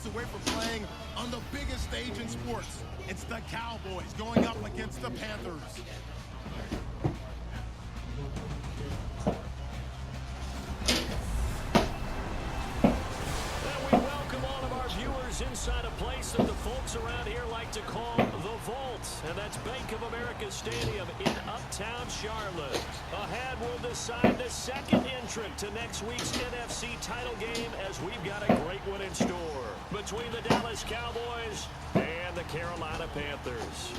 minutes away from playing on the biggest stage in sports. It's the Cowboys going up against the Panthers. Inside a place that the folks around here like to call the Vault, and that's Bank of America Stadium in Uptown Charlotte. Ahead will decide the second entrant to next week's NFC title game, as we've got a great one in store between the Dallas Cowboys and the Carolina Panthers.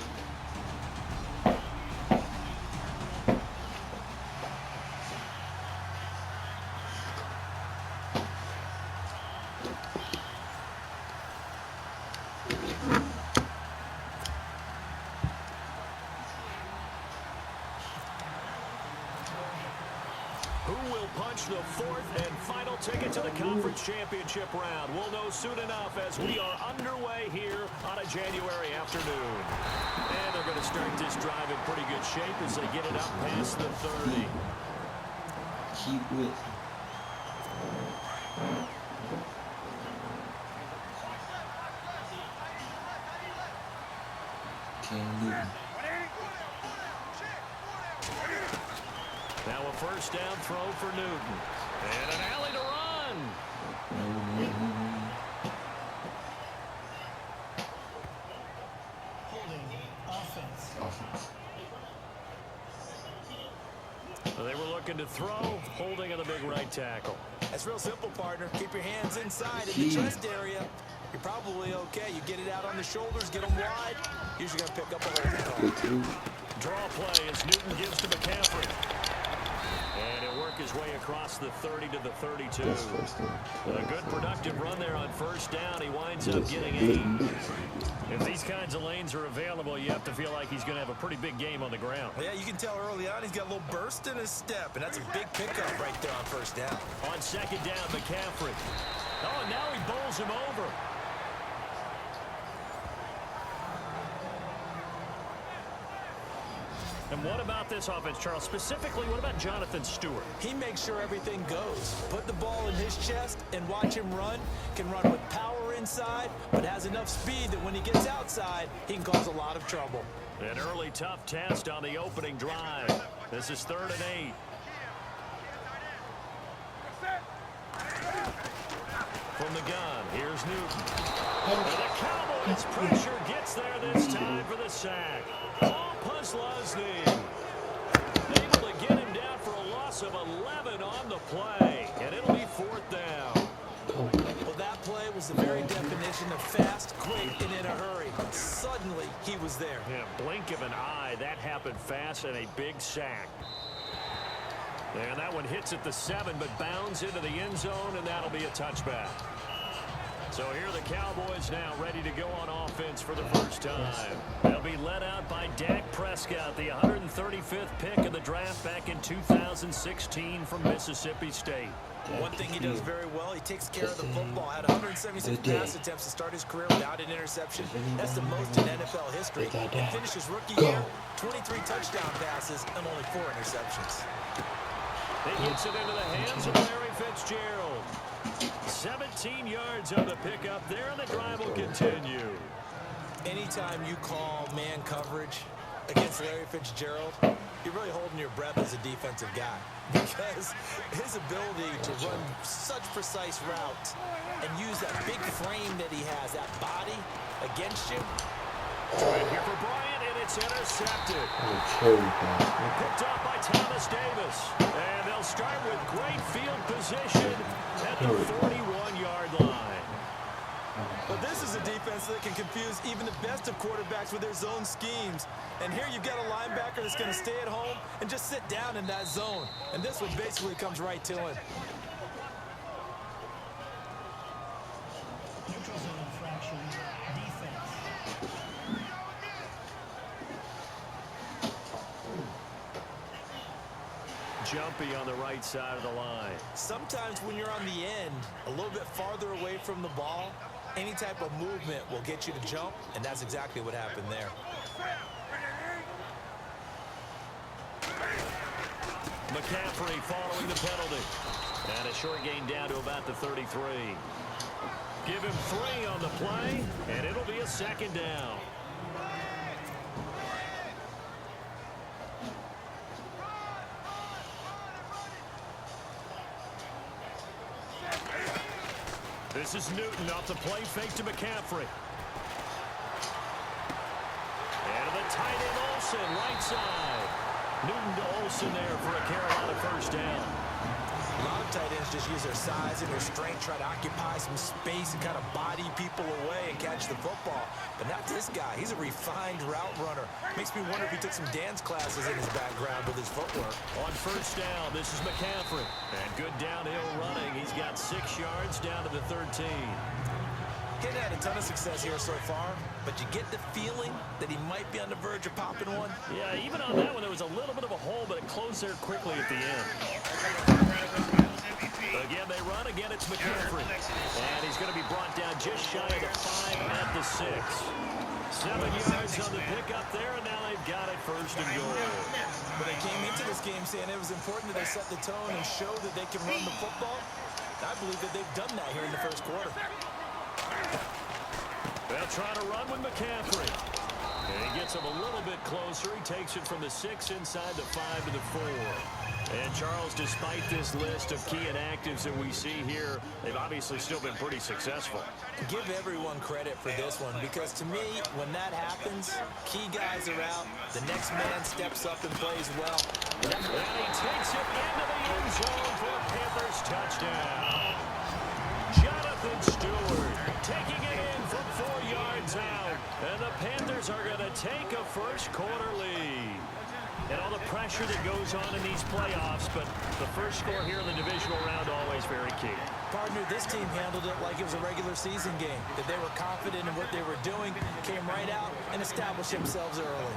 Who will punch the fourth and final ticket to the conference championship round? We'll know soon enough as we are underway here on a January afternoon. And they're going to start this drive in pretty good shape as they get it up past the 30. Keep with. Cam Newton. Now a first down throw for Newton. And an alley to run. Holding offense. Well, they were looking to throw, holding on the big right tackle. That's real simple, partner. Keep your hands inside in the chest area. You're probably okay. You get it out on the shoulders, get them wide. Usually going to pick up a holding call. Draw play as Newton gives to McCaffrey. And he'll work his way across the 30 to the 32. A good productive run there on first down. He winds up getting 8. If these kinds of lanes are available, you have to feel like he's going to have a pretty big game on the ground. Yeah, you can tell early on he's got a little burst in his step, and that's a big pickup right there on first down. On second down, McCaffrey. Oh, and now he bowls him over. And what about this offense, Charles? Specifically, what about Jonathan Stewart? He makes sure everything goes. Put the ball in his chest and watch him run. Can run with power inside, but has enough speed that when he gets outside, he can cause a lot of trouble. An early tough test on the opening drive. This is 3rd and 8. From the gun, here's Newton. And the Cowboys pressure gets there this time for the sack. Puslosny able to get him down for a loss of 11 on the play, and it'll be 4th down. Well, that play was the very definition of fast, quick, and in a hurry. Suddenly, he was there. Yeah, blink of an eye, that happened fast, and a big sack. And that one hits at the 7, but bounds into the end zone, and that'll be a touchback. So here are the Cowboys now ready to go on offense for the first time. They'll be led out by Dak Prescott, the 135th pick of the draft back in 2016 from Mississippi State. One thing he does very well, he takes care of the football. Had 176 pass attempts to start his career without an interception. That's the most in NFL history. And finished his rookie year, 23 touchdown passes and only 4 interceptions. He gets it into the hands of Larry Fitzgerald. 17 yards on the pickup there, and the drive will continue. Anytime you call man coverage against Larry Fitzgerald, you're really holding your breath as a defensive guy, because his ability to run such precise routes and use that big frame that he has, that body against you. Right here for Bryant, and it's intercepted. Picked up by Thomas Davis. And they'll start with great field position at the 41-yard line. But this is a defense that can confuse even the best of quarterbacks with their zone schemes. And here you've got a linebacker that's going to stay at home and just sit down in that zone. And this one basically comes right to him. Neutral zone infraction. Defense. Jumpy on the right side of the line. Sometimes when you're on the end, a little bit farther away from the ball, any type of movement will get you to jump, and that's exactly what happened there. McCaffrey following the penalty. And a short gain down to about the 33. Give him 3 on the play, and it'll be a second down. This is Newton off the play fake to McCaffrey. And to the tight end Olsen, right side. Newton to Olsen there for a Carolina first down. A lot of tight ends just use their size and their strength, try to occupy some space and kind of body people away and catch the football. But not this guy. He's a refined route runner. Makes me wonder if he took some dance classes in his background with his footwork. On first down, this is McCaffrey. And good downhill running. He's got 6 yards down to the 13. He's had a ton of success here so far, but you get the feeling that he might be on the verge of popping one. Yeah, even on that one, there was a little bit of a hole, but it closed there quickly at the end. Again, they run. Again, it's McCaffrey. And he's going to be brought down just shy of the 5 at the 6. 7 yards on the pickup there, and now they've got it first and goal. But they came into this game saying it was important that they set the tone and show that they can run the football. I believe that they've done that here in the first quarter. They'll try to run with McCaffrey. And he gets him a little bit closer. He takes it from the 6 inside the 5 to the 4. And, Charles, despite this list of key inactives that we see here, they've obviously still been pretty successful. Give everyone credit for this one because, to me, when that happens, key guys are out, the next man steps up and plays well. And he takes it into the end zone for a Panthers touchdown. Jonathan Stewart taking it in from 4 yards out. And the Panthers are going to take a first quarter lead. And all the pressure that goes on in these playoffs, but the first score here in the divisional round always very key. Partner, this team handled it like it was a regular season game. That they were confident in what they were doing, came right out and established themselves early.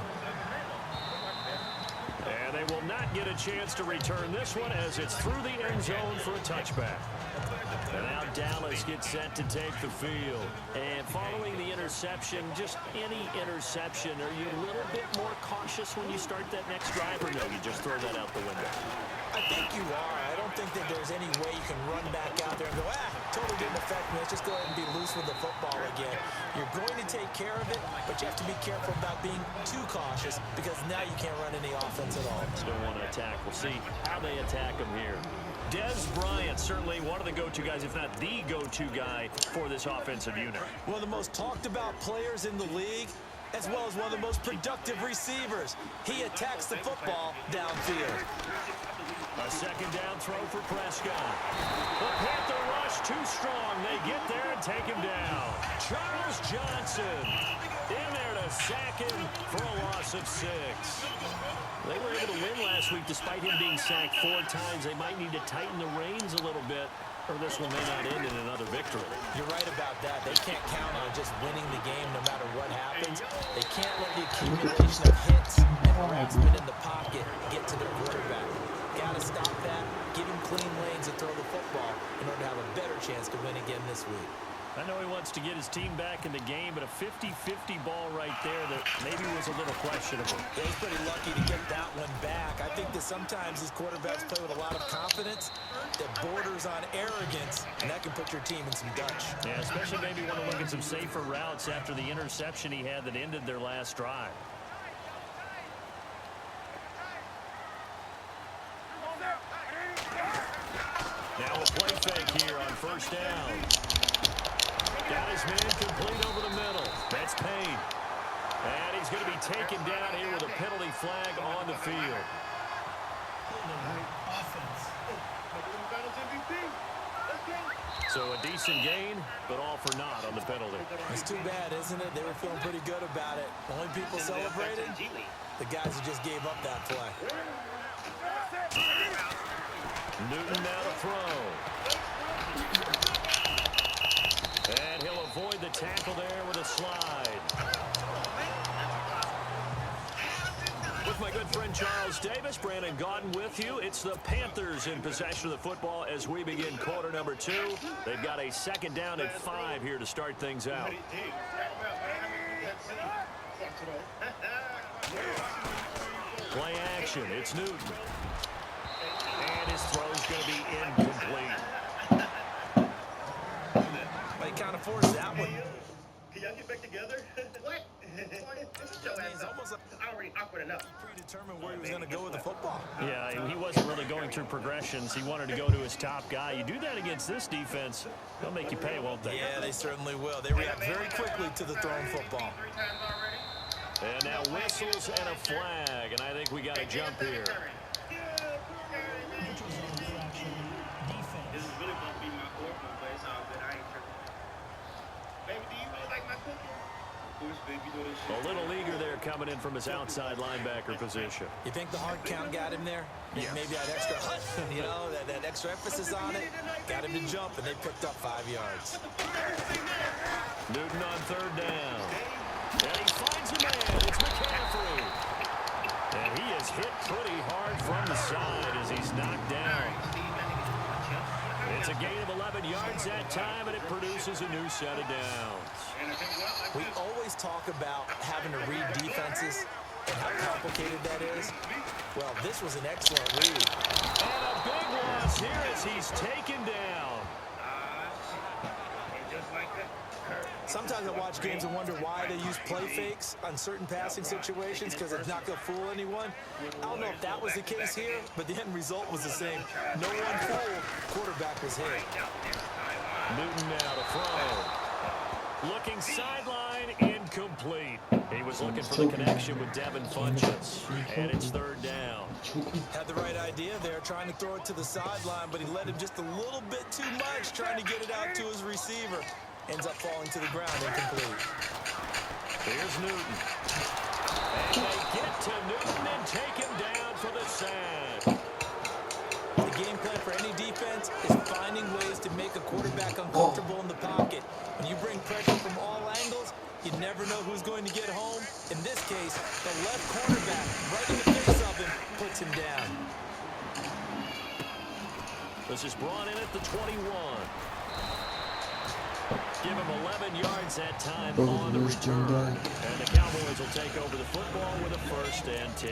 And they will not get a chance to return this one as it's through the end zone for a touchback. And now Dallas gets set to take the field. And following the interception, just any interception, are you a little bit more cautious when you start that next drive, or no, you just throw that out the window? I think you are. I don't think that there's any way you can run back out there and go, totally didn't affect me. Let's just go ahead and be loose with the football again. You're going to take care of it, but you have to be careful about being too cautious because now you can't run any offense at all. Still want to attack. We'll see how they attack him here. Dez Bryant, certainly one of the go-to guys, if not the go-to guy for this offensive unit. One of the most talked about players in the league, as well as one of the most productive receivers. He attacks the football downfield. A second down throw for Prescott. The Panther rush too strong. They get there and take him down. Charles Johnson in there to sack him for a loss of 6. They were able to win last week despite him being sacked 4 times. They might need to tighten the reins a little bit, or this one may not end in another victory. You're right about that. They can't count on just winning the game no matter what happens. They can't let the accumulation of hits and harassment in the pocket get to their quarterback. Got to stop that, give him clean lanes and throw the football in order to have a better chance to win again this week. I know he wants to get his team back in the game, but a 50-50 ball right there that maybe was a little questionable. Yeah, he's pretty lucky to get that one back. I think that sometimes these quarterbacks play with a lot of confidence that borders on arrogance, and that can put your team in some Dutch. Yeah, especially maybe want to look at some safer routes after the interception he had that ended their last drive. Now a play fake here on first down. Got his man complete over the middle. That's Payne. And he's going to be taken down here with a penalty flag on the field. So a decent gain, but all for naught on the penalty. It's too bad, isn't it? They were feeling pretty good about it. The only people celebrating, the guys who just gave up that play. Newton now to throw. And he'll avoid the tackle there with a slide. With my good friend Charles Davis, Brandon Gaudin with you. It's the Panthers in possession of the football as we begin quarter number 2. They've got a second down and 5 here to start things out. Play action. It's Newton. And his throw is going to be incomplete. He kind of forced that one. Can y'all get back together? What? It's almost like already awkward enough. He predetermined where he was going to go with the football. Yeah, he wasn't really going through progressions. He wanted to go to his top guy. You do that against this defense, they'll make you pay, won't they? Yeah, they certainly will. They react very quickly to the thrown football. And now whistles and a flag, and I think we got a jump here. Neutral zone infraction. Defense. This is really going to be my fourth one, but it's all good. I ain't tripping. Baby, do you really like my cooking? Of course, baby, you know this shit. A little eager there coming in from his outside linebacker position. You think the hard count got him there? Yes. Maybe that extra hut, you know, that extra emphasis on it, got him to jump, and they picked up 5 yards. Newton on third down. And he finds a man. It's McCaffrey. And he is hit pretty hard from the side as he's knocked down. It's a gain of 11 yards that time, and it produces a new set of downs. We always talk about having to read defenses and how complicated that is. Well, this was an excellent read. And a big loss here as he's taken down. Just like that. Sometimes I watch games and wonder why they use play fakes on certain passing situations because it's not going to fool anyone. I don't know if that was the case here, but the end result was the same. No one fooled. Quarterback was hit. Newton now to throw. Looking sideline, incomplete. He was looking for the connection with Devin Funchess. And it's third down. Had the right idea there, trying to throw it to the sideline, but he let him just a little bit too much, trying to get it out to his receiver. Ends up falling to the ground, incomplete. Here's Newton. And they get to Newton and take him down for the sack. The game plan for any defense is finding ways to make a quarterback uncomfortable in the pocket. When you bring pressure from all angles, you never know who's going to get home. In this case, the left cornerback, right in the face of him, puts him down. This is brought in at the 21. Give him 11 yards that time on the return. And the Cowboys will take over the football with a 1st and 10.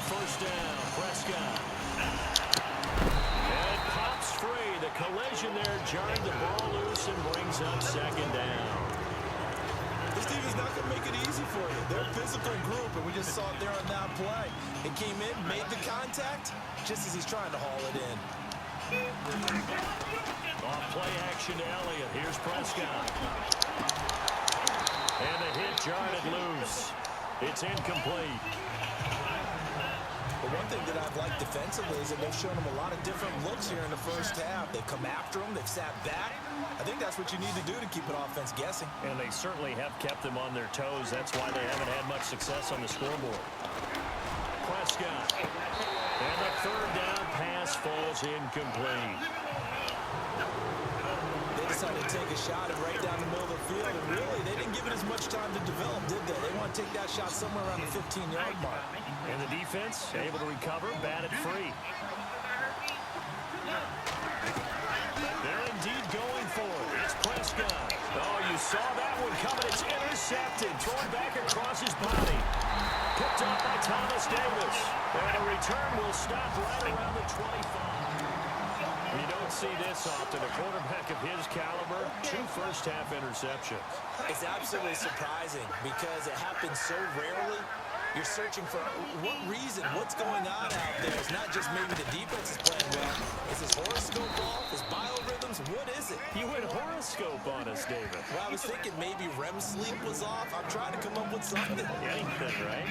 First down, Prescott. And it pops free. The collision there jarred the ball loose and brings up 2nd down. This team is not going to make it easy for you. They're a physical group, and we just saw it there on that play. It came in, made the contact, just as he's trying to haul it in. Off play action to Elliott. Here's Prescott. And the hit jarred it loose. It's incomplete. But one thing that I've liked defensively is that they've shown him a lot of different looks here in the first half. They've come after him. They've sat back. I think that's what you need to do to keep an offense guessing. And they certainly have kept them on their toes. That's why they haven't had much success on the scoreboard. Prescott. And the 3rd down pass falls incomplete. They decided to take a shot and right down the middle of the field. And really, they didn't give it as much time to develop, did they? They want to take that shot somewhere around the 15-yard mark. And the defense able to recover, batted free. They're indeed going for it. It's Prescott. Oh, you saw that one coming. It's intercepted. Thrown back across his body. Picked up by Thomas Davis. And a return will stop right around the 25. You don't see this often. A quarterback of his caliber, 2 first-half interceptions. It's absolutely surprising because it happens so rarely. You're searching for what reason, what's going on out there. It's not just maybe the defense is playing well. Is his horoscope off? His biorhythms? What is it? You went horoscope on us, David. Well, I was thinking maybe REM sleep was off. I'm trying to come up with something. Anything, right?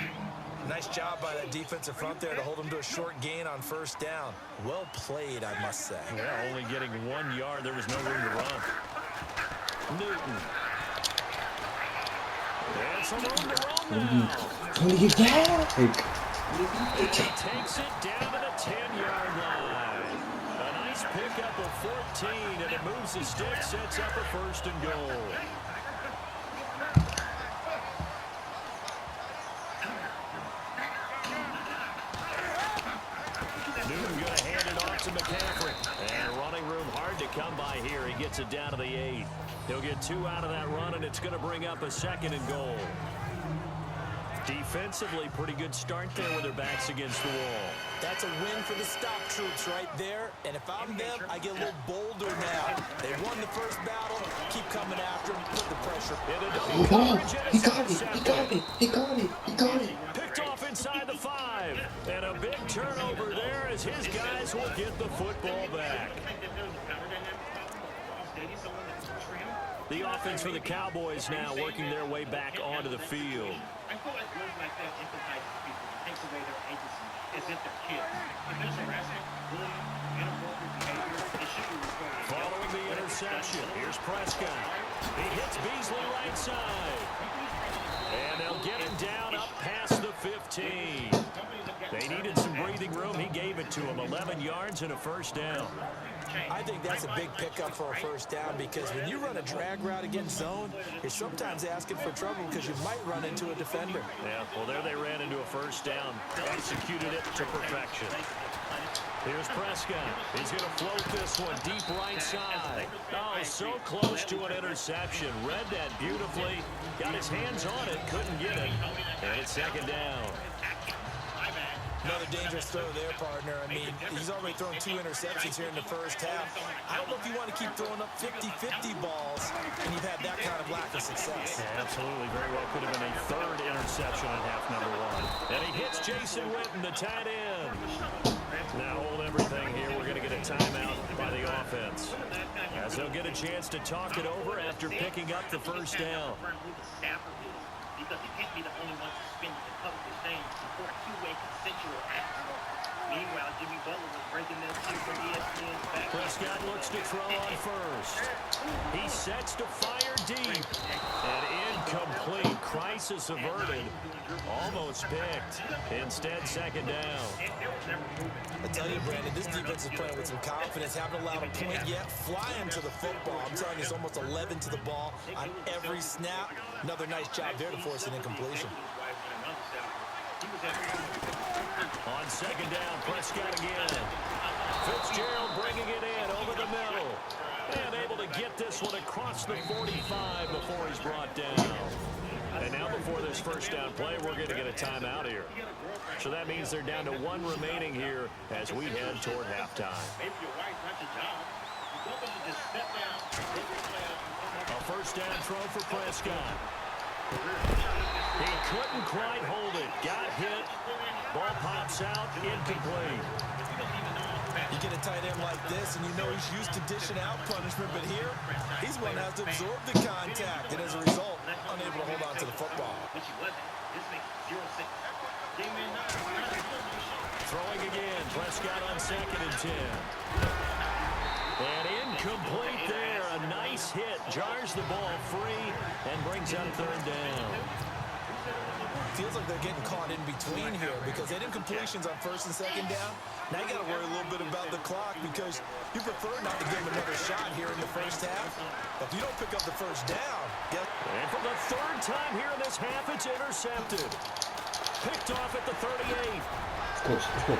Nice job by that defensive front there to hold him to a short gain on 1st down. Well played, I must say. Yeah, only getting 1 yard. There was no room to run. Newton. And some room to run now. And he takes it down to the 10-yard line. A nice pickup of 14, and it moves the stick, sets up a 1st and goal. Newton going to hand it off to McCaffrey. And running room hard to come by here. He gets it down to the 8. He'll get 2 out of that run, and it's going to bring up a 2nd and goal. Defensively, pretty good start there with their backs against the wall. That's a win for the stop troops right there. And if I'm them, I get a little bolder now. They won the first battle. Keep coming after them. Put the pressure. Oh, he got it. He got it. He got it. He got it. Picked off inside the 5. And a big turnover there as his guys will get the football back. The offense for the Cowboys now working their way back onto the field. I feel like words like that emphasizes people. It takes away their agency as if they're kids. If there's harassment, bullying, inappropriate behavior, it should be reported. Following the interception, here's Prescott. He hits Beasley right side. And they'll get him down up past the 15. They needed some breathing room. He gave it to him. 11 yards and a first down. I think that's a big pickup for a first down because when you run a drag route against zone, you're sometimes asking for trouble because you might run into a defender. Yeah, well, there they ran into a first down. Executed it to perfection. Here's Prescott. He's going to float this one deep right side. Oh, so close to an interception. Read that beautifully. Got his hands on it. Couldn't get it. And it's second down. Another dangerous throw there, partner. I mean, he's already thrown 2 interceptions here in the first half. I don't know if you want to keep throwing up 50-50 balls and you've had that kind of lack of success. Yeah, absolutely. Very well could have been a 3rd interception in half number 1. And he hits Jason Witten, the tight end. Now hold everything here. We're going to get a timeout by the offense, as they'll get a chance to talk it over after picking up the first down. Because he can't be the only one suspended and publicly saying support two-way consensual action. Meanwhile, Jimmy Butler was breaking them two from ESPN's back. Prescott looks to throw on first. He sets to fire deep. And incomplete. Crisis averted. Almost picked. Instead, second down. I tell you, Brandon, this defense is playing with some confidence. Haven't allowed a point yet. Flying to the football. I'm telling you, it's almost 11 to the ball on every snap. Another nice job there to force an incompletion. On second down, Prescott again. Fitzgerald bringing it in over the middle. And able to get this one across the 45 before he's brought down. And now before this first down play, we're going to get a timeout here. So that means they're down to 1 remaining here as we head toward halftime. A first down throw for Prescott. He couldn't quite hold it. Got hit. Ball pops out. Incomplete. You get a tight end like this, and you know he's used to dishing out punishment, but here, he's one that has to absorb the contact, and as a result, unable to hold on to the football. Throwing again. Prescott on 2nd and 10. And incomplete there. A nice hit. Jars the ball free and brings up 3rd down. Feels like they're getting caught in between here because they did completions on 1st and 2nd down. Now you got to worry a little bit about the clock because you prefer not to give them another shot here in the first half. But if you don't pick up the first down, and for the 3rd time here in this half, it's intercepted. Picked off at the 38. Of course, bro.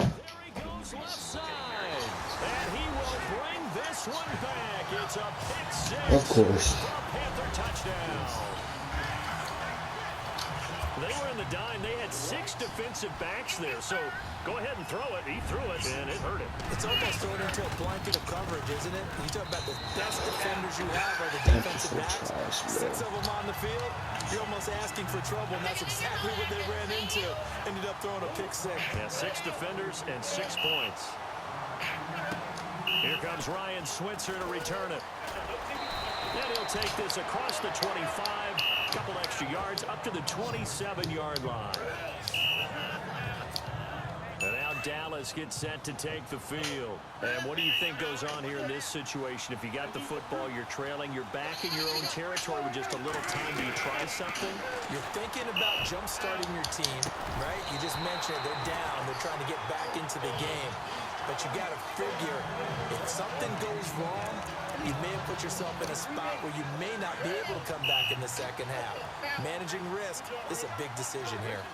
There he goes left side. And he will bring this one back. It's a pick 6. Of course. Panther touchdown. They were in the dime. They had 6 defensive backs there. So go ahead and throw it. He threw it, and it hurt him. it's almost thrown into a blanket of coverage, isn't it? You talk about the best defenders you have are the defensive backs. 6 of them on the field. You're almost asking for trouble, and that's exactly what they ran into. Ended up throwing a pick 6. Yeah, 6 defenders and 6 points. Here comes Ryan Switzer to return it. And he'll take this across the 25, a couple extra yards, up to the 27-yard line. And now Dallas gets set to take the field. And what do you think goes on here in this situation? If you got the football, you're trailing, you're back in your own territory with just a little time. Do you try something? You're thinking about jump-starting your team, right? You just mentioned they're down. They're trying to get back into the game. But you got to figure, if something goes wrong, you may have put yourself in a spot where you may not be able to come back in the second half. Managing risk is a big decision here.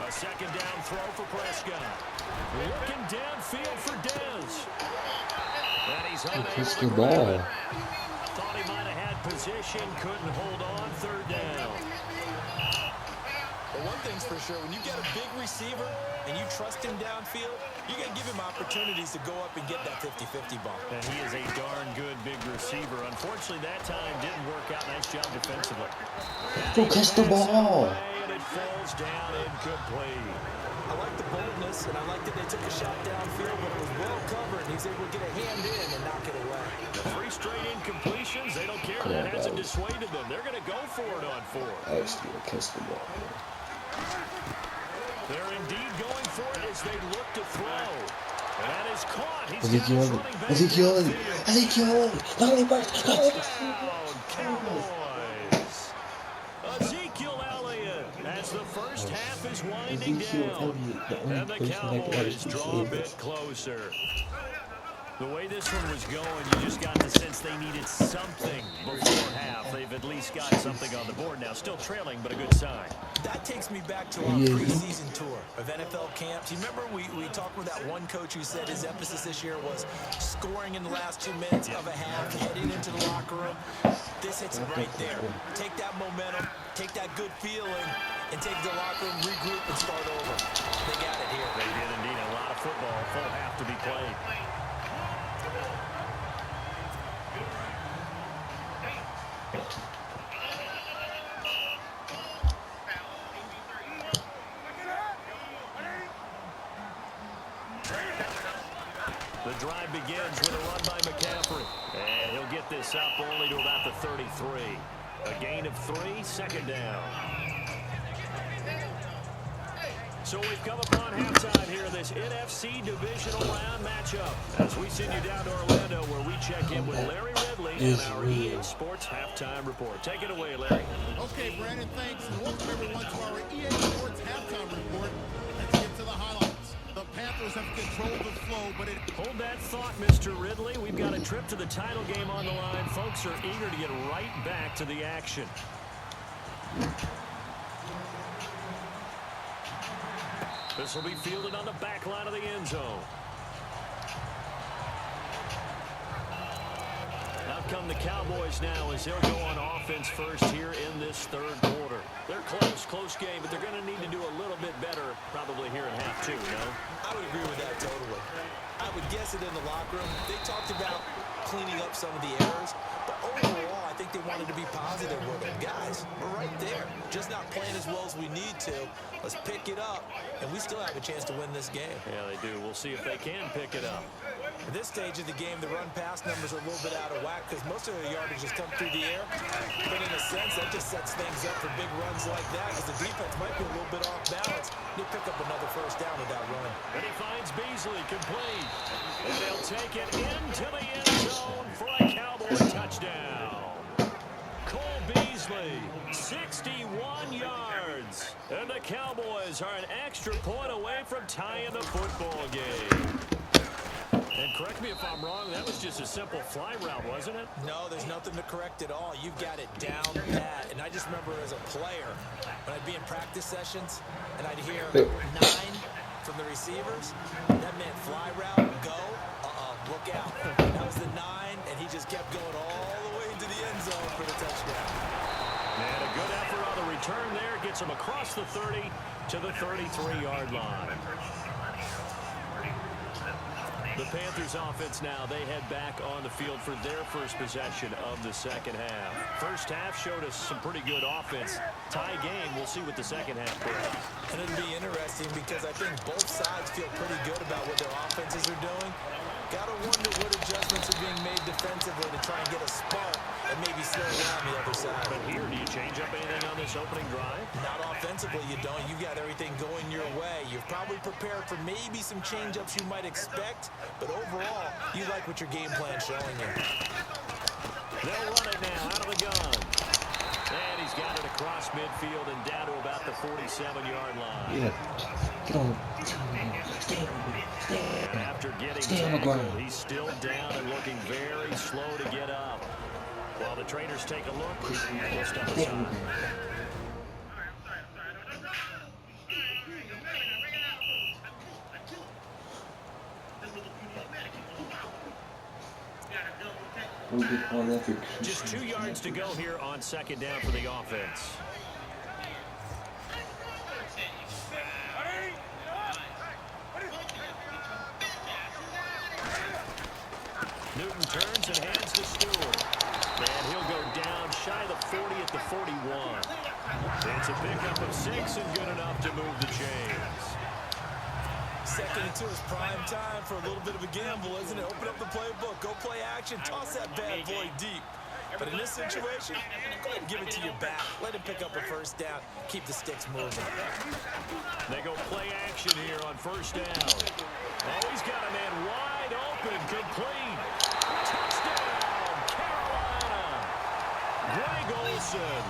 A second down throw for Prescott. Looking downfield for Dez. And he's He unable kissed to the grab ball. it. Thought he might have had position, couldn't hold on, third down. But one thing's for sure, when you get a big receiver and you trust him downfield, you got to give him opportunities to go up and get that 50-50 ball. And he is a darn good big receiver. Unfortunately, that time didn't work out. Nice job defensively. Who kissed the ball? And it falls down incomplete. I like the boldness, and I like that they took a shot downfield, but it was well covered, and he's able to get a hand in and knock it away. The 3 straight incompletions, they don't care. Come on, That hasn't guys. dissuaded them. They're going to go for it on 4. Actually, I kissed the ball. They're indeed going for it as they look to throw. And that is caught. He's Ezekiel, got his running back Ezekiel, downfield. Ezekiel, not only back, Touchdown, Cowboys. Ezekiel Elliott as the first half is winding down. And the Cowboys draw a bit closer. The way this one was going, you just got the sense they needed something before half. They've at least got something on the board now. Still trailing, but a good sign. That takes me back to our preseason tour of NFL camps. You remember we talked with that one coach who said his emphasis this year was scoring in the last 2 minutes of a half, heading into the locker room. This hits it right there. Take that momentum, take that good feeling, and take the locker room, regroup, and start over. They got it here. They did indeed. A lot of football, full half to be played. The drive begins with a run by McCaffrey. And he'll get this up only to about the 33. A gain of 3, second down. So we've come upon halftime here in this NFC divisional round matchup as we send you down to Orlando where we check in with Larry Ridley and our EA Sports halftime report. Take it away, Larry. Okay, Brandon, thanks. And welcome everyone to our EA Sports halftime report. Let's get to the highlights. The Panthers have controlled the flow, but it... Hold that thought, Mr. Ridley. We've got a trip to the title game on the line. Folks are eager to get right back to the action. This will be fielded on the back line of the end zone. Out come the Cowboys now as they'll go on offense first here in this third quarter. They're close game, but they're going to need to do a little bit better probably here in half 2, no? I would agree with that totally. I would guess it in the locker room. They talked about cleaning up some of the errors, but overall, I think they wanted to be positive with it. Guys, we're right there. Just not playing as well as we need to. Let's pick it up, and we still have a chance to win this game. Yeah, they do. We'll see if they can pick it up. At this stage of the game, the run-pass numbers are a little bit out of whack because most of the yardage has come through the air. But in a sense, that just sets things up for big runs like that because the defense might be a little bit off balance. They pick up another first down with that run. And he finds Beasley complete. And they'll take it into the end zone for a Cowboy touchdown. Cole Beasley, 61 yards. And the Cowboys are an extra point away from tying the football game. And correct me if I'm wrong, that was just a simple fly route, wasn't it? No, there's nothing to correct at all. You've got it down pat. And I just remember as a player, when I'd be in practice sessions, and I'd hear 9 from the receivers, that meant fly route, go, look out. That was the 9, and he just kept going all the way into the end zone for the touchdown. And a good effort on the return there. Gets him across the 30 to the 33-yard line. The Panthers offense now, they head back on the field for their first possession of the second half. First half showed us some pretty good offense. Tie game, we'll see what the second half brings. And it'll be interesting because I think both sides feel pretty good about what their offenses are doing. Gotta wonder what adjustments are being made defensively to try and get a spark and maybe slow down the other side. But here, do you change up anything on this opening drive? Not offensively, you don't. You got everything going your way. You're probably prepared for maybe some change-ups you might expect, but overall, you like what your game plan's showing you. They'll run it now out of the gun. And he's got it across midfield and down to about the 47-yard line. Yeah. Get on. And after getting tackled, he's still down and looking very slow to get up. While the trainers take a look, we'll step aside. On déprend un peu. Just 2 yards to go here on second down for the offense. Newton turns and hands to Stewart. And he'll go down shy of the 40 at the 41. It's a pickup of 6 and good enough to move the chains. Second and 2 is prime time for a little bit of a gamble, isn't it? Open up the playbook, go play action, toss that bad boy deep. But in this situation, go ahead and give it to your back. Let him pick up a first down. Keep the sticks moving. They go play action here on first down. Oh, he's got a man wide open, complete. Touchdown, Carolina. Greg Olsen,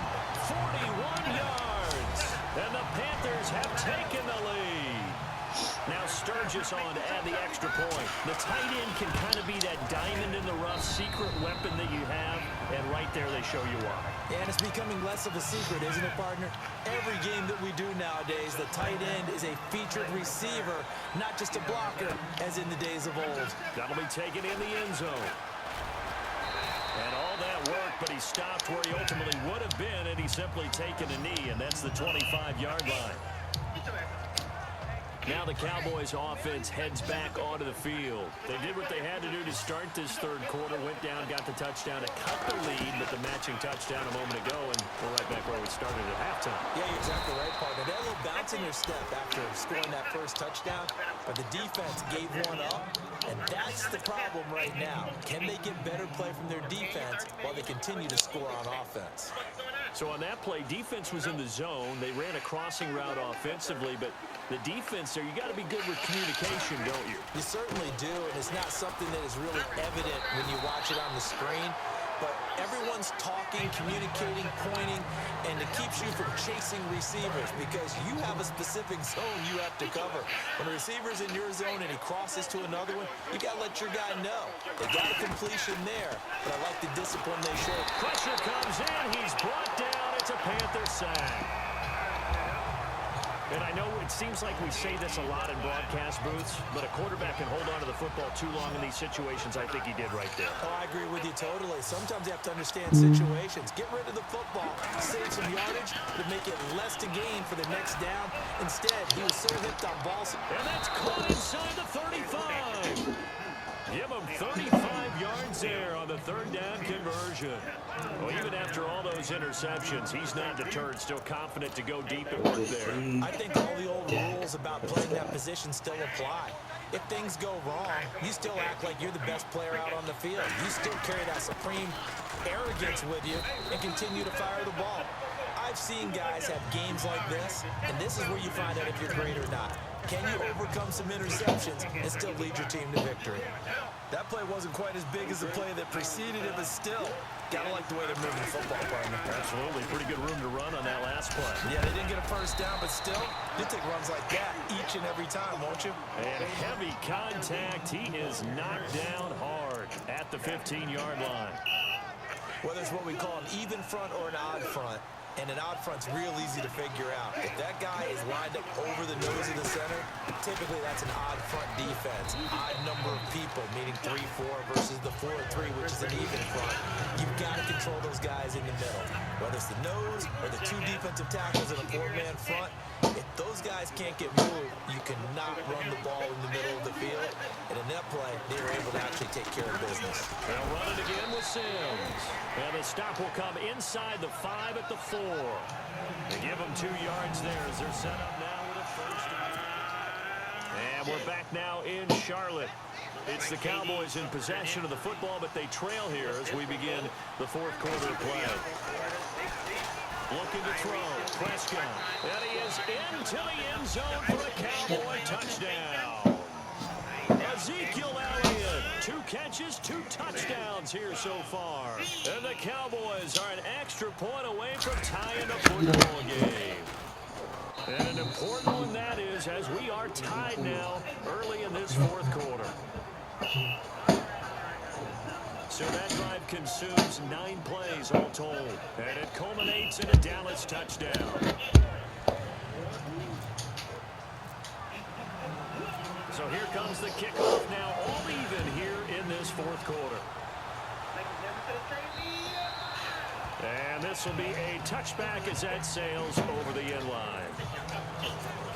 41 yards. And the Panthers have taken the lead. Now Sturgis on to add the extra point. The tight end can kind of be that diamond in the rough secret weapon that you have, and right there they show you why. And it's becoming less of a secret, isn't it, partner? Every game that we do nowadays, the tight end is a featured receiver, not just a blocker, as in the days of old. That'll be taken in the end zone. And all that work, but he stopped where he ultimately would have been, and he's simply taken a knee, and that's the 25-yard line. Now the Cowboys offense heads back onto the field. They did what they had to do to start this third quarter, went down, got the touchdown to cut the lead, but the matching touchdown a moment ago, and we're right back where we started at halftime. Yeah, you're exactly right, partner. They had a little bounce in their step after scoring that first touchdown, but the defense gave one up, and that's the problem right now. Can they get better play from their defense while they continue to score on offense? So on that play, defense was in the zone. They ran a crossing route offensively, but the defense there, you got to be good with communication, don't you? You certainly do, and it's not something that is really evident when you watch it on the screen. But everyone's talking, communicating, pointing, and it keeps you from chasing receivers because you have a specific zone you have to cover. When a receiver's in your zone and he crosses to another one, you got to let your guy know. They got a completion there, but I like the discipline they showed. Pressure comes in. He's brought down. It's a Panther sack. And I know it seems like we say this a lot in broadcast booths, but a quarterback can hold on to the football too long in these situations. I think he did right there. Oh, I agree with you totally. Sometimes you have to understand situations. Get rid of the football, save some yardage, but make it less to gain for the next down. Instead, he was so hipped on balls. And that's caught inside the 35. Give him 35 yards there on the third down conversion. Well, even after all those interceptions, he's not deterred, still confident to go deep and work there. I think all the old rules about playing that position still apply. If things go wrong, you still act like you're the best player out on the field. You still carry that supreme arrogance with you and continue to fire the ball. I've seen guys have games like this, and this is where you find out if you're great or not. Can you overcome some interceptions and still lead your team to victory? That play wasn't quite as big as the play that preceded it, but still, gotta like the way they're moving the football, partner. Absolutely. Pretty good room to run on that last play. Yeah, they didn't get a first down, but still, you'll take runs like that each and every time, won't you? And heavy contact. He is knocked down hard at the 15-yard line. Whether it's what we call an even front or an odd front, and an odd front's real easy to figure out. If that guy is lined up over the nose of the center, typically that's an odd front defense. Odd number of people, meaning 3-4 versus the 4-3, which is an even front. You've got to control those guys in the middle. Whether it's the nose or the two defensive tackles in a four-man front, if those guys can't get moved, you cannot run the ball in the middle of the field. And in that play, they were able to actually take care of business. They'll run it again with Sims. And the stop will come inside the 5 at the 4. They give them 2 yards there as they're set up now with a first down. And we're back now in Charlotte. It's the Cowboys in possession of the football, but they trail here as we begin the fourth quarter of play. Looking to throw. Prescott. And he is into the end zone for a Cowboy touchdown. Ezekiel Elliott, 2 catches, 2 touchdowns here so far. And the Cowboys are an extra point away from tying the football game. And an important one that is, as we are tied now early in this fourth quarter. So that drive consumes 9 plays all told. And it culminates in a Dallas touchdown. So here comes the kickoff now, all even here in this fourth quarter. And this will be a touchback as that sails over the end line.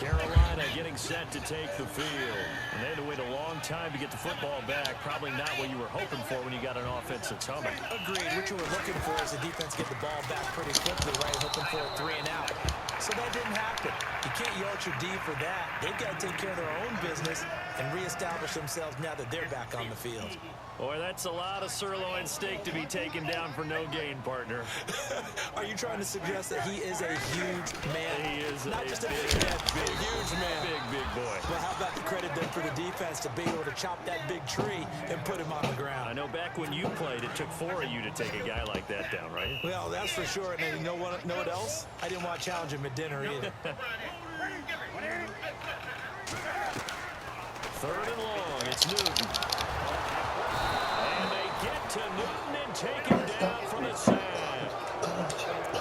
Carolina getting set to take the field. And they had to wait a long time to get the football back. Probably not what you were hoping for when you got an offense that's humming. Agreed. What you were looking for is the defense get the ball back pretty quickly, right? Hoping for a 3 and out. So that didn't happen. You can't yell at your D for that. They've got to take care of their own business and reestablish themselves now that they're back on the field. Boy, that's a lot of sirloin steak to be taken down for no gain, partner. Are you trying to suggest that he is a huge man? He is not just a big man, a huge man. Big boy. Well, how about the credit then for the defense to be able to chop that big tree and put him on the ground? I know back when you played, it took 4 of you to take a guy like that down, right? Well, that's for sure. And you know what else? I didn't want to challenge him at dinner either. 3rd and long. It's Newton. And they get to Newton and take him down for the sack.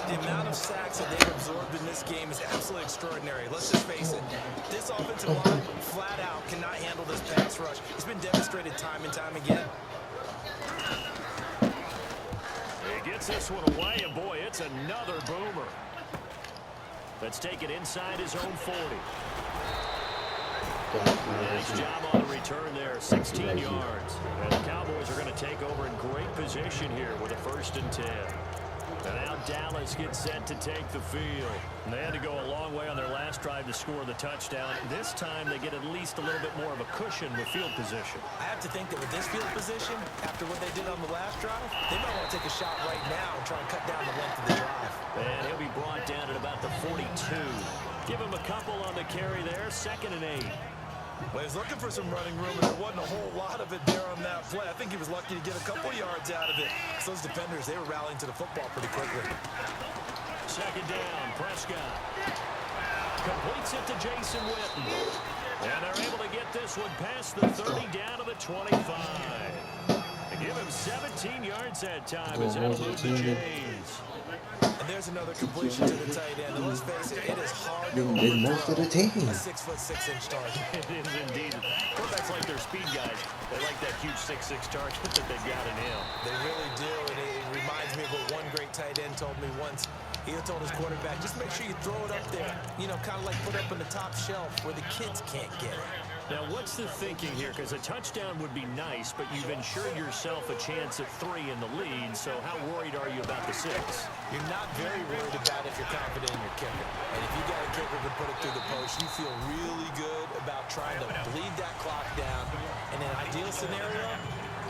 The amount of sacks that they've absorbed in this game is absolutely extraordinary. Let's just face it. This offensive line, flat out, cannot handle this pass rush. It's been demonstrated time and time again. He gets this one away, and boy, it's another boomer. Let's take it inside his own 40. Nice job on the return there, 16 yards. And the Cowboys are going to take over in great position here with a 1st and 10. And now Dallas gets set to take the field. And they had to go a long way on their last drive to score the touchdown. This time they get at least a little bit more of a cushion with field position. I have to think that with this field position, after what they did on the last drive, they might want to take a shot right now and try and cut down the length of the drive. And he'll be brought down at about the 42. Give him a couple on the carry there, 2nd and 8. Well, he was looking for some running room, and there wasn't a whole lot of it there on that play. I think he was lucky to get a couple yards out of it. So those defenders, they were rallying to the football pretty quickly. 2nd down, Prescott. Completes it to Jason Witten. And they're able to get this one past the 30 down to the 25. They give him 17 yards that time as that'll move to James. And there's another completion to the tight end. And let's face it, it is hard to Most of the team. a 6'6" target. It is indeed. Quarterbacks like their speed guys. They like that huge 6'6" target that they've got in him. They really do, and it reminds me of what one great tight end told me once. He told his quarterback, just make sure you throw it up there. You know, kind of like put it up on the top shelf where the kids can't get it. Now, what's the thinking here? Because a touchdown would be nice, but you've ensured yourself a chance at 3 in the lead, so how worried are you about the 6? You're not very worried about if you're confident in your kicker. And if you got a kicker to put it through the post, you feel really good about trying to bleed that clock down. In an ideal scenario,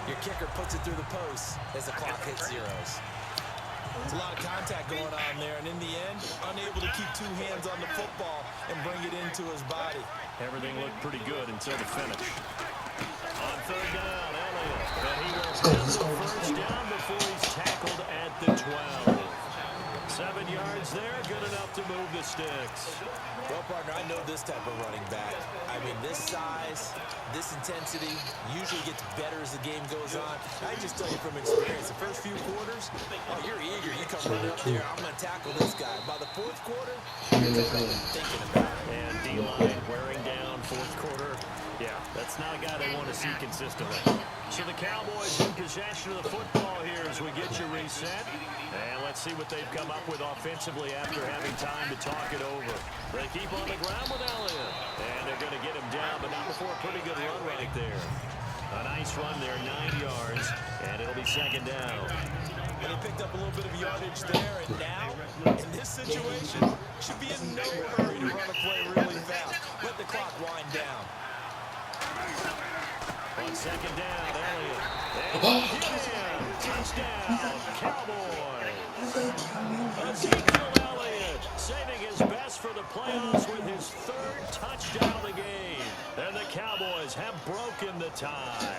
your kicker puts it through the post as the clock hits zeros. There's a lot of contact going on there, and in the end, unable to keep 2 hands on the football and bring it into his body. Everything looked pretty good until the finish. On 3rd down, Elliott. And he will get the 1st down before he's tackled at the 12. 7 yards there, good enough to move the sticks. Well, partner, I know this type of running back. I mean, this size, this intensity usually gets better as the game goes on. I just tell you from experience, the first few quarters, oh, you're eager. You come right up there, I'm going to tackle this guy. By the 4th quarter, you're thinking about it. And D-line wearing down 4th quarter. Yeah, that's not a guy they want to see consistently. So the Cowboys in possession of the football here as we get you reset. And let's see what they've come up with offensively after having time to talk it over. They keep on the ground with Elliott. And they're going to get him down, but not before a pretty good run right there. A nice run there, 9 yards, and it'll be 2nd down. And he picked up a little bit of yardage there, and now, in this situation, should be in no hurry to run a play really fast. Let the clock wind down. On 2nd down, Elliott. And again, touchdown, Cowboys. Ezekiel Elliott saving his best for the playoffs with his 3rd touchdown of the game. And the Cowboys have broken the tie.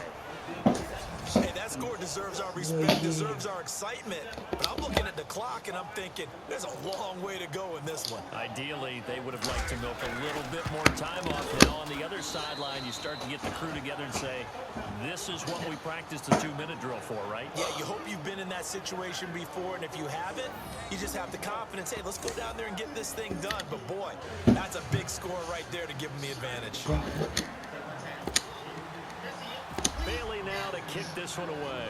Hey, that score deserves our respect, deserves our excitement. But I'm looking at the clock, and I'm thinking, there's a long way to go in this one. Ideally, they would have liked to milk a little bit more time off. Now, on the other sideline, you start to get the crew together and say, this is what we practiced the 2-minute drill for, right? Yeah, you hope you've been in that situation before, and if you haven't, you just have the confidence, hey, let's go down there and get this thing done. But, boy, that's a big score right there to give them the advantage. Bailey now to kick this one away.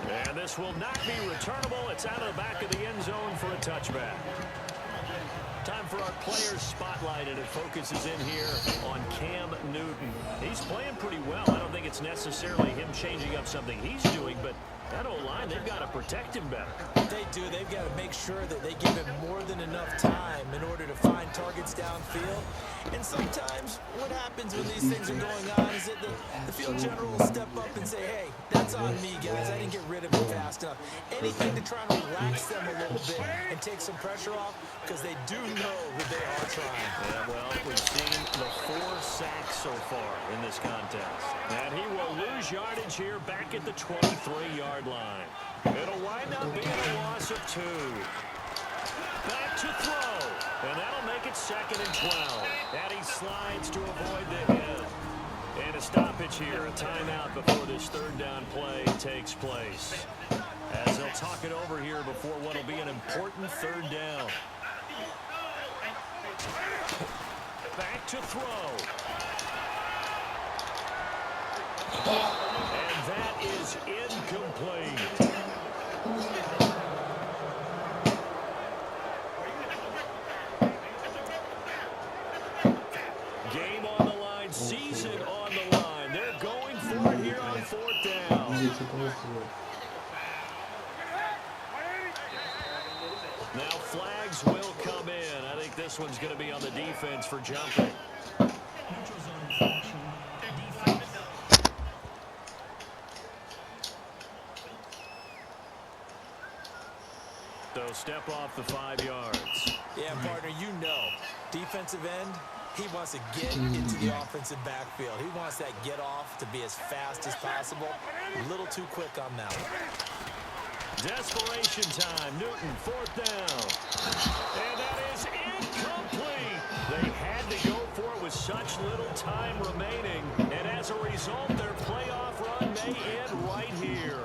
And this will not be returnable. It's out of the back of the end zone for a touchback. Time for our players spotlight, and it focuses in here on Cam Newton. He's playing pretty well. I don't think it's necessarily him changing up something he's doing, but that O-line, they've got to protect him better. They do. They've got to make sure that they give him more than enough time in order to find targets downfield. And sometimes what happens when these things are going on is that the field general will step up and say, hey, that's on me, guys. I didn't get rid of it fast enough. Anything to try and relax them a little bit and take some pressure off, because they do know that they are trying. Yeah, well, we've seen the 4 sacks so far in this contest. And he will lose yardage here back at the 23-yard line. It'll wind up being a loss of 2. Back to throw. And that'll make it 2nd and 12. And he slides to avoid the hit. And a stoppage here, a timeout before this 3rd down play takes place. As they'll talk it over here before what will be an important 3rd down. Back to throw. And that is incomplete. Game on the line, season on the line. They're going for it here on 4th down. Now flags will come in. I think this one's going to be on the defense for jumping. Neutral zone infraction. Defense. They'll step off the 5 yards. Yeah, partner, you know, defensive end, he wants to get into the offensive backfield. He wants that get off to be as fast as possible. A little too quick on that one. Desperation time. Newton, 4th down. And that is incomplete. They had to go for it with such little time remaining. And as a result, their playoff run may end right here.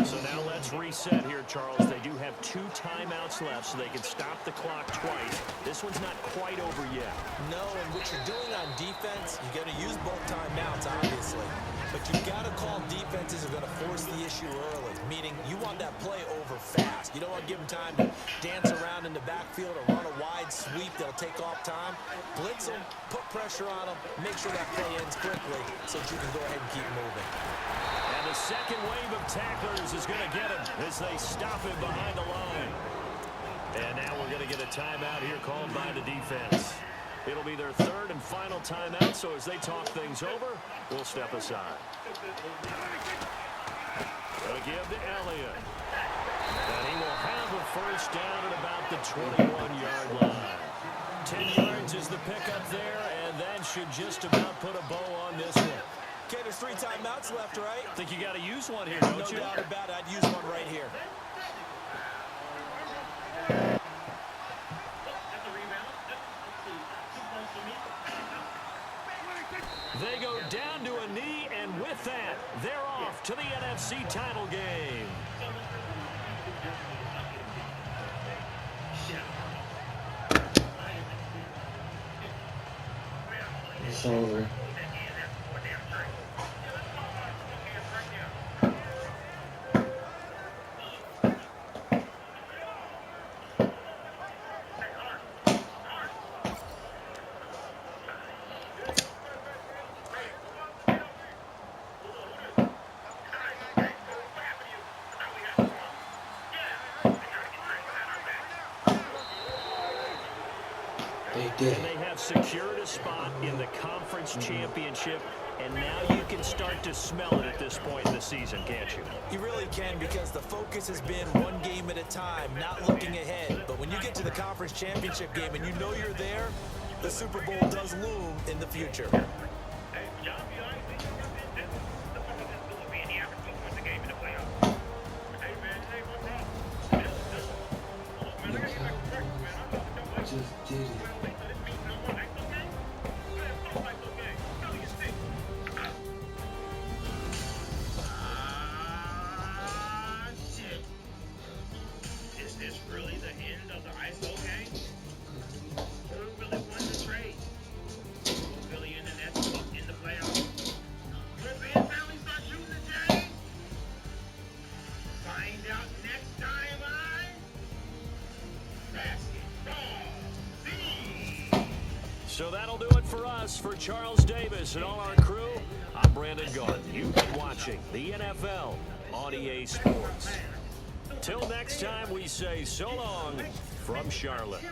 So now let's reset here, Charles. They do have 2 timeouts left, so they can stop the clock twice. This one's not quite over yet. No, and what you're doing on defense, you got to use both timeouts, obviously. But you've got to call defenses are going to force the issue early, meaning you want that play over fast. You don't want to give them time to dance around in the backfield or run a wide sweep that'll take off time. Blitz them, put pressure on them, make sure that play ends quickly so that you can go ahead and keep moving. And the second wave of tacklers is going to get him as they stop him behind the line. And now we're going to get a timeout here called by the defense. It'll be their 3rd and final timeout, so as they talk things over, we'll step aside. They'll give to Elliott. And he will have a 1st down at about the 21-yard line. 10 yards is the pickup there, and that should just about put a bow on this one. Okay, there's 3 timeouts left, right? I think you got to use one here, don't you? No doubt about it. I'd use one right here. They go down to a knee, and with that, they're off to the NFC title game. It's over. And they have secured a spot in the conference championship, and now you can start to smell it at this point in the season, can't you? You really can, because the focus has been one game at a time, not looking ahead. But when you get to the conference championship game and you know you're there, the Super Bowl does loom in the future. Just did it. Is this really the end of the ISO game? Who really won the trade? Who really in the Nets in the playoffs? Could Ben finally start shooting the James? So that'll do it for us. For Charles Davis and all our crew, I'm Brandon Gaudin. You've been watching the NFL on EA Sports. Till next time, we say so long from Charlotte.